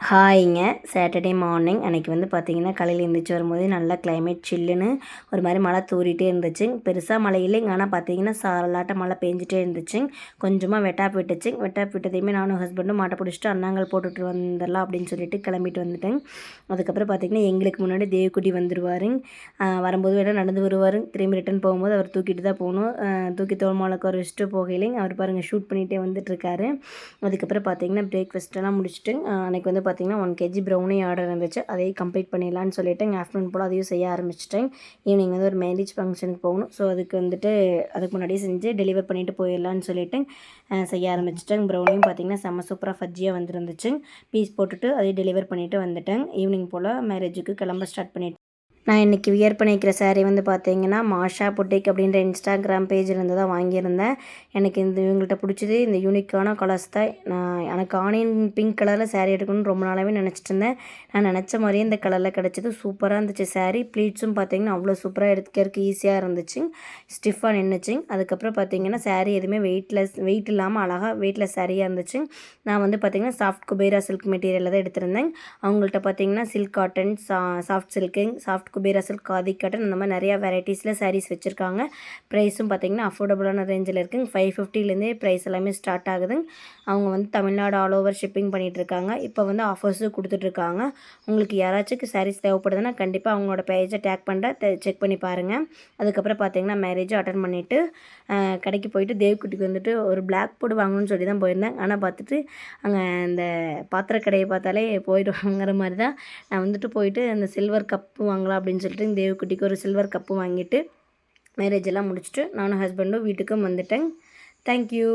ஹாய்ங்க. Saturday morning அன்றைக்கி வந்து பார்த்திங்கன்னா காலையில் எழுந்திரிச்சு வரும்போது நல்லா கிளைமேட் சில்லுன்னு ஒரு மாதிரி மழை தூறிட்டே இருந்துச்சு. பெருசாக மழை இல்லைங்க, ஆனால் பார்த்திங்கன்னா சாரலாட்ட மழை பெஞ்சிட்டே இருந்துச்சு. கொஞ்சமாக வெட்டாப்பு விட்டுச்சு. வெட்டாப்பு விட்டதையுமே நானும் ஹஸ்பண்டும் மாட்டை பிடிச்சிட்டு அண்ணாங்கள் போட்டுட்டு வந்துடலாம் அப்படின்னு சொல்லிட்டு கிளம்பிட்டு வந்துட்டேன். அதுக்கப்புறம் பார்த்திங்கன்னா எங்களுக்கு முன்னாடி தேவக்குட்டி வந்துடுவார். வரும்போது வேணால் நடந்து வருவார். திரும்பி ரிட்டன் போகும்போது அவர் தூக்கிட்டு தான் போகணும். தூக்கி தோல் மேலே உட்கார வச்சுட்டு போகையிலைங்க அவர் பாருங்கள் ஷூட் பண்ணிகிட்டே வந்துட்டுருக்காரு. அதுக்கப்புறம் பார்த்திங்கன்னா பிரேக்ஃபாஸ்ட்டெல்லாம் முடிச்சுட்டு அன்றைக்கி வந்து பார்த்திங்கன்னா 1 kg ப்ரௌனி ஆர்டர் இருந்துச்சு. அதையும் கம்ப்ளீட் பண்ணிடலான்னு சொல்லிட்டு ஆஃப்டர்நூன் போல் அதையும் செய்ய ஆரம்பிச்சிட்டேன். ஈவினிங் வந்து ஒரு மேரேஜ் ஃபங்க்ஷனுக்கு போகணும். ஸோ அதுக்கு வந்துட்டு அதுக்கு முன்னாடியே செஞ்சு டெலிவர் பண்ணிவிட்டு போயிடலான்னு சொல்லிட்டு செய்ய ஆரம்பிச்சிட்டேன். ப்ரௌனியும் பார்த்திங்கன்னா செம்ம சூப்பராக ஃபஜ்ஜியாக வந்துருந்துச்சு. பீஸ் போட்டுட்டு அதையும் டெலிவர் பண்ணிவிட்டு வந்துட்டேன். ஈவினிங் போல் மேரேஜுக்கு கிளம்ப ஸ்டார்ட் பண்ணிவிட்டேன். நான் இன்றைக்கி வியர் பண்ணிக்கிற சாரீ வந்து பார்த்திங்கன்னா மாஷா புட்டிக் அப்படின்ற இன்ஸ்டாகிராம் பேஜிலேருந்து தான் வாங்கியிருந்தேன். எனக்கு இவங்கள்ட்ட பிடிச்சது இந்த யூனிக்கான கலர்ஸ் தான். எனக்கு ஆனியன் பிங்க் கலரில் சாரீ எடுக்கணும்னு ரொம்ப நாளாகவே நினச்சிட்டு இருந்தேன். நான் நினச்ச மாதிரியே இந்த கலரில் கிடச்சிது. சூப்பராக இருந்துச்சு சாரீ. ப்ளீட்ஸும் பார்த்திங்கன்னா அவ்வளோ சூப்பராக எடுக்கிறதுக்கு ஈஸியாக இருந்துச்சு. ஸ்டிஃபாக நின்றுச்சு. அதுக்கப்புறம் பார்த்திங்கன்னா சாரீ எதுவுமே வெயிட் இல்லாமல் அழகாக வெயிட்லெஸ் சாரியாக இருந்துச்சு. நான் வந்து பார்த்திங்கன்னா சாஃப்ட் குபேரா சில்க் மெட்டீரியலில் தான் எடுத்திருந்தேன். அவங்கள்ட்ட பார்த்திங்கன்னா silk cotton, soft silk, soft Kubera silk, khadi cotton இந்த மாதிரி நிறையா வெரைட்டிஸில் சாரீஸ் வச்சுருக்காங்க. ப்ரைஸும் பார்த்திங்கன்னா அஃபோர்டபுளான ரேஞ்சில் இருக்குங்க. 550லேருந்தே ப்ரைஸ் எல்லாமே ஸ்டார்ட் ஆகுது. அவங்க வந்து தமிழ்நாடு ஆல் ஓவர் ஷிப்பிங் பண்ணிகிட்ருக்காங்க. இப்போ வந்து ஆஃபர்ஸும் கொடுத்துட்ருக்காங்க. உங்களுக்கு யாராச்சும் சாரீஸ் தேவைப்படுதுன்னா கண்டிப்பாக அவங்களோட பேஜை டேக் பண்ணுறேன், செக் பண்ணி பாருங்கள். அதுக்கப்புறம் பார்த்திங்கன்னா மேரேஜும் அட்டன் பண்ணிவிட்டு கடைக்கு போயிட்டு தேவக்குட்டிக்கு வந்துட்டு ஒரு பிளாக் போர்டு வாங்கணும்னு சொல்லி தான் போயிருந்தேன். ஆனால் பார்த்துட்டு அங்கே இந்த பாத்திர கடையை பார்த்தாலே போயிடுவாங்கிற மாதிரி தான் நான் வந்துட்டு போயிட்டு அந்த சில்வர் கப்பு வாங்கலாம் அப்படின்னு சொல்லிட்டு தேவக்குட்டிக்கு ஒரு சில்வர் கப்பு வாங்கிட்டு மேரேஜ் எல்லாம் முடிச்சுட்டு நானும் ஹஸ்பண்டும் வீட்டுக்கும் வந்துட்டேன். தேங்க்யூ.